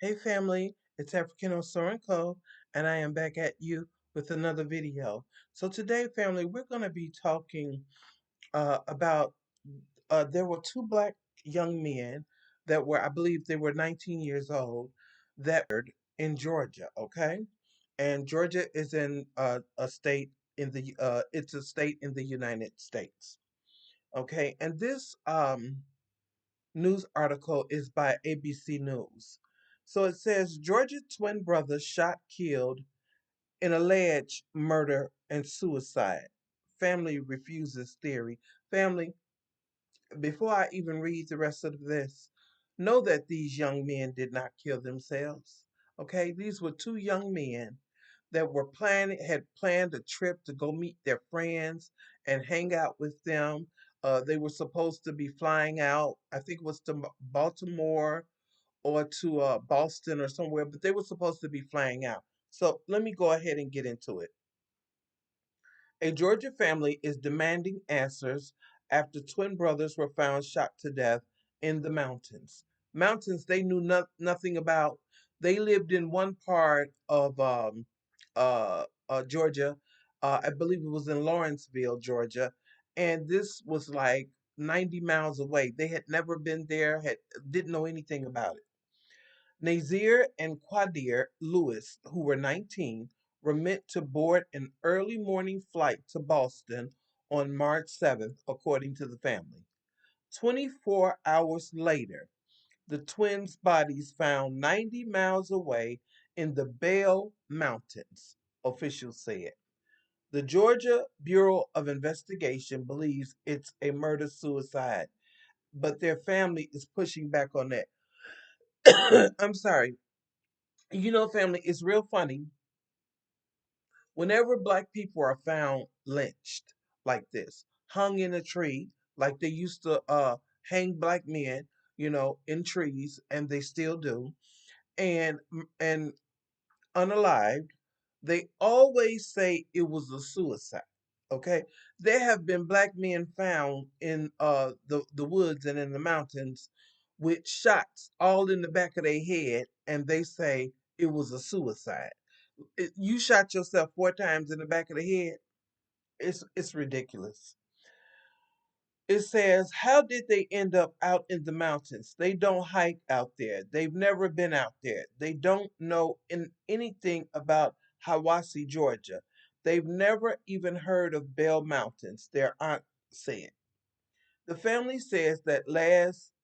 Hey family, it's African Osoran Co, and I am back at you with another video. So today, family, we're going to be talking about there were two black young men that were, I believe they were 19 years old, that were in Georgia, okay? And Georgia is in a state in the it's a state in the United States, okay? And this news article is by ABC News. So it says Georgia twin brothers shot, killed in alleged murder and suicide. Family refuses theory. Family, before I even read the rest of this, know that these young men did not kill themselves. Okay, these were two young men that had planned a trip to go meet their friends and hang out with them. They were supposed to be flying out, I think it was to Baltimore or to Boston or somewhere, but they were supposed to be flying out. So let me go ahead and get into it. A Georgia family is demanding answers after twin brothers were found shot to death in the mountains. Mountains they knew nothing about. They lived in one part of Georgia. I believe it was in Lawrenceville, Georgia, and this was like 90 miles away. They had never been there, didn't know anything about it. Nazir and Quadir Lewis, who were 19, were meant to board an early morning flight to Boston on March 7th, according to the family. 24 hours later, the twins' bodies found 90 miles away in the Bell Mountains, officials said. The Georgia Bureau of Investigation believes it's a murder suicide, but their family is pushing back on that. I'm sorry. You know, family, it's real funny. Whenever black people are found lynched like this, hung in a tree, like they used to hang black men, in trees, and they still do, and unalived, they always say it was a suicide. Okay, there have been black men found in the woods and in the mountains with shots all in the back of their head, and they say it was a suicide. You shot yourself 4 times in the back of the head. It's ridiculous. It says, how did they end up out in the mountains? They don't hike out there. They've never been out there. They don't know anything about Hiwassee, Georgia. They've never even heard of Bell Mountains, their aunt said. The family says that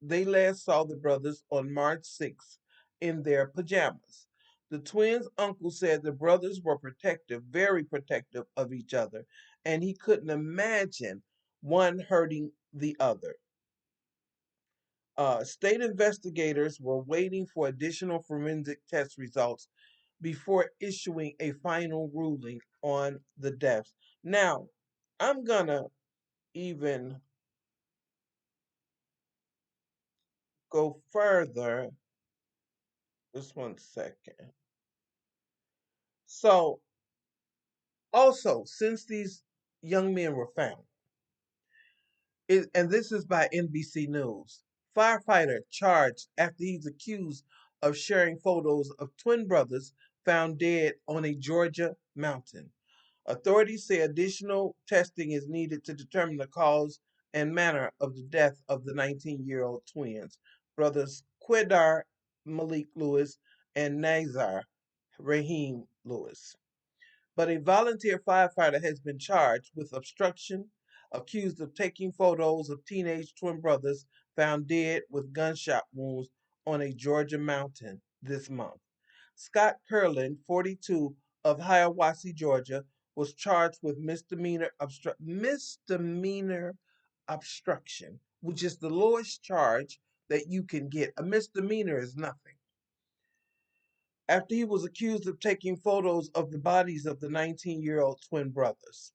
they last saw the brothers on March 6th in their pajamas. The twins' uncle said the brothers were protective, very protective of each other, and he couldn't imagine one hurting the other. State investigators were waiting for additional forensic test results before issuing a final ruling on the deaths. Now, I'm gonna even go further. Just 1 second. So, also, since these young men were found, and this is by NBC News, firefighter charged after he's accused of sharing photos of twin brothers found dead on a Georgia mountain. Authorities say additional testing is needed to determine the cause and manner of the death of the 19-year-old twins, brothers Quidar Malik Lewis and Nazar Rahim Lewis. But a volunteer firefighter has been charged with obstruction, accused of taking photos of teenage twin brothers found dead with gunshot wounds on a Georgia mountain this month. Scott Curlin, 42, of Hiawassee, Georgia, was charged with misdemeanor obstruction, which is the lowest charge that you can get. A misdemeanor is nothing. After he was accused of taking photos of the bodies of the 19-year-old twin brothers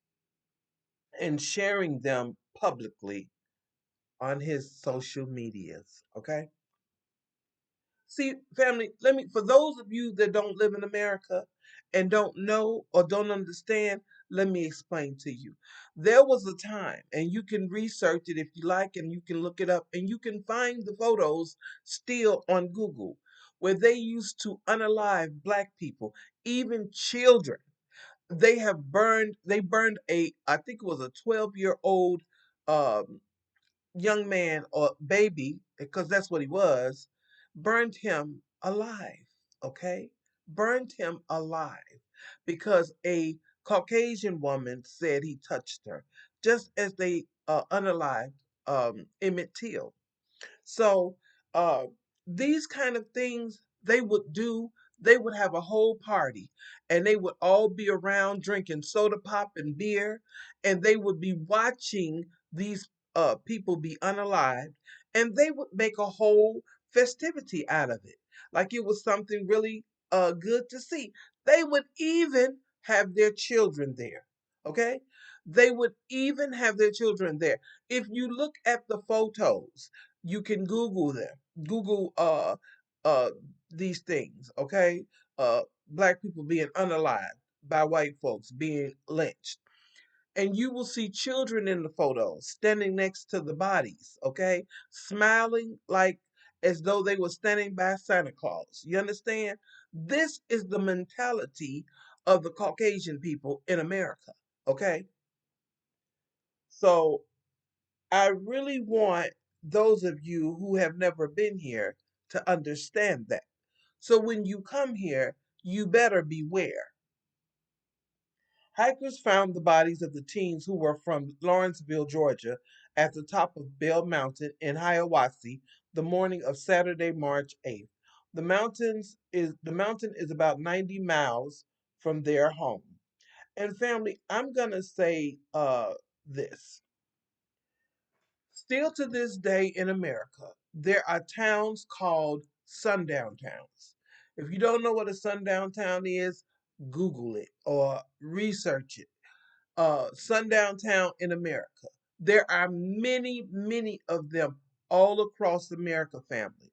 and sharing them publicly on his social medias. Okay? See, family, for those of you that don't live in America and don't know or don't understand, let me explain to you. There was a time, and you can research it if you like, and you can look it up, and you can find the photos still on Google, where they used to unalive black people, even children. They burned I think it was a 12-year-old um, young man or baby, because that's what he was, burned him alive. Okay? Burned him alive because a Caucasian woman said he touched her, just as they unalived Emmett Till. So uh, these kind of things they would do. They would have a whole party, and they would all be around drinking soda pop and beer, and they would be watching these people be unalived, and they would make a whole festivity out of it, like it was something really good to see. They would even have their children there. Okay, they would even have their children there. If you look at the photos, you can Google them. Google uh these things, okay? Black people being unalived by white folks, being lynched. And you will see children in the photos standing next to the bodies, okay? Smiling like as though they were standing by Santa Claus. You understand? This is the mentality of the Caucasian people in America, okay? So I really want those of you who have never been here to understand that. So when you come here, you better beware. Hikers found the bodies of the teens who were from Lawrenceville, Georgia, at the top of Bell Mountain in Hiawassee the morning of Saturday, March 8th. The mountain is about 90 miles from their home. And family, I'm gonna say this. Still to this day in America, there are towns called sundown towns. If you don't know what a sundown town is, Google it or research it. Sundown town in America. There are many, many of them all across America, family,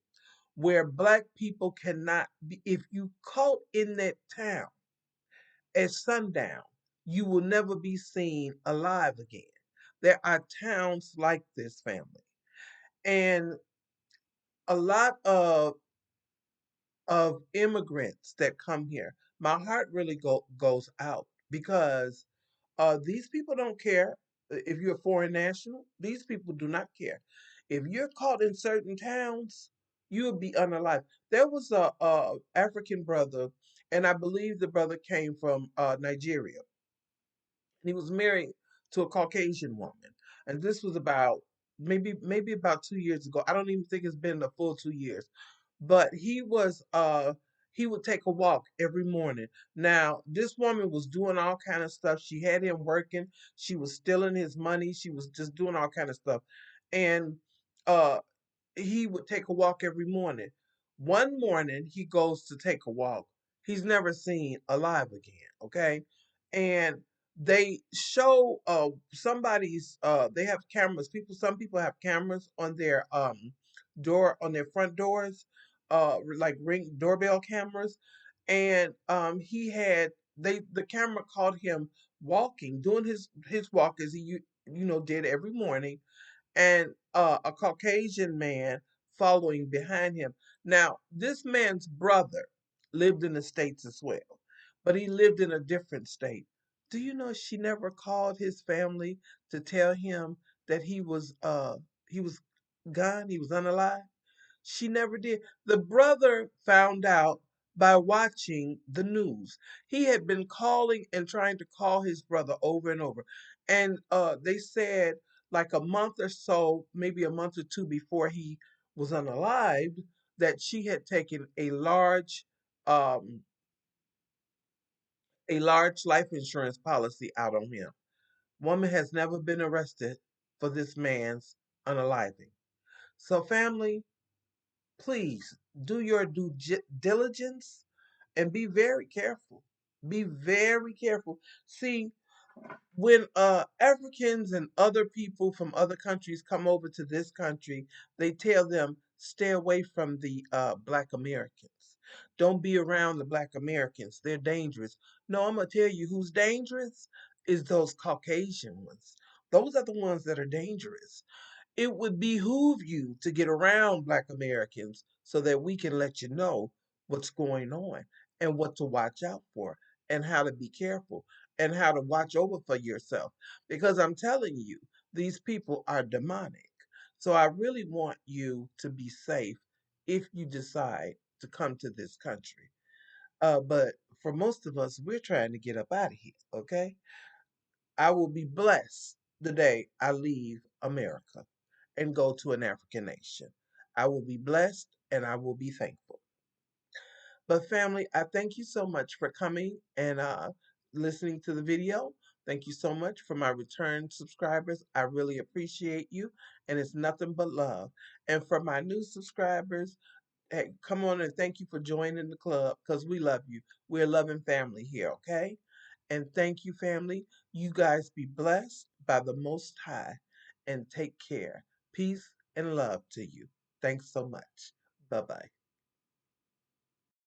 where black people cannot be. If you caught in that town at sundown, you will never be seen alive again. There are towns like this, family. And a lot of immigrants that come here, my heart really goes out because these people don't care if you're a foreign national. These people do not care. If you're caught in certain towns, you'll be unalive. There was a African brother, and I believe the brother came from Nigeria. He was married to a Caucasian woman, and this was about maybe about 2 years ago. I don't even think it's been a full 2 years, but he would take a walk every morning. Now this woman was doing all kind of stuff. She had him working. She was stealing his money. She was just doing all kind of stuff, and uh he would take a walk every morning. One morning he goes to take a walk. He's never seen alive again. Okay, and they show somebody's they have cameras. Some people have cameras on their on their front doors, like ring doorbell cameras, and the camera caught him walking, doing his walk as he did every morning, and a Caucasian man following behind him. Now, this man's brother lived in the States as well, but he lived in a different state. Do you know she never called his family to tell him that he was gone, he was unalive? She never did. The brother found out by watching the news. He had been calling and trying to call his brother over and over. And they said like a month or so, maybe a month or two before he was unalived, that she had taken um a large life insurance policy out on him. Woman has never been arrested for this man's unaliving. So family, please do your diligence and be very careful. Be very careful. See, when Africans and other people from other countries come over to this country, they tell them stay away from the Black Americans. Don't be around the Black Americans. They're dangerous. No, I'm gonna tell you who's dangerous is those Caucasian ones. Those are the ones that are dangerous. It would behoove you to get around Black Americans so that we can let you know what's going on and what to watch out for and how to be careful and how to watch over for yourself. Because I'm telling you, these people are demonic. So I really want you to be safe if you decide to come to this country. But for most of us, we're trying to get up out of here, okay? I will be blessed the day I leave America and go to an African nation. I will be blessed and I will be thankful. But family, I thank you so much for coming and listening to the video. Thank you so much for my return subscribers. I really appreciate you, and it's nothing but love. And for my new subscribers, hey, come on and thank you for joining the club because we love you. We're a loving family here, okay? And thank you, family. You guys be blessed by the Most High and take care. Peace and love to you. Thanks so much. Bye bye.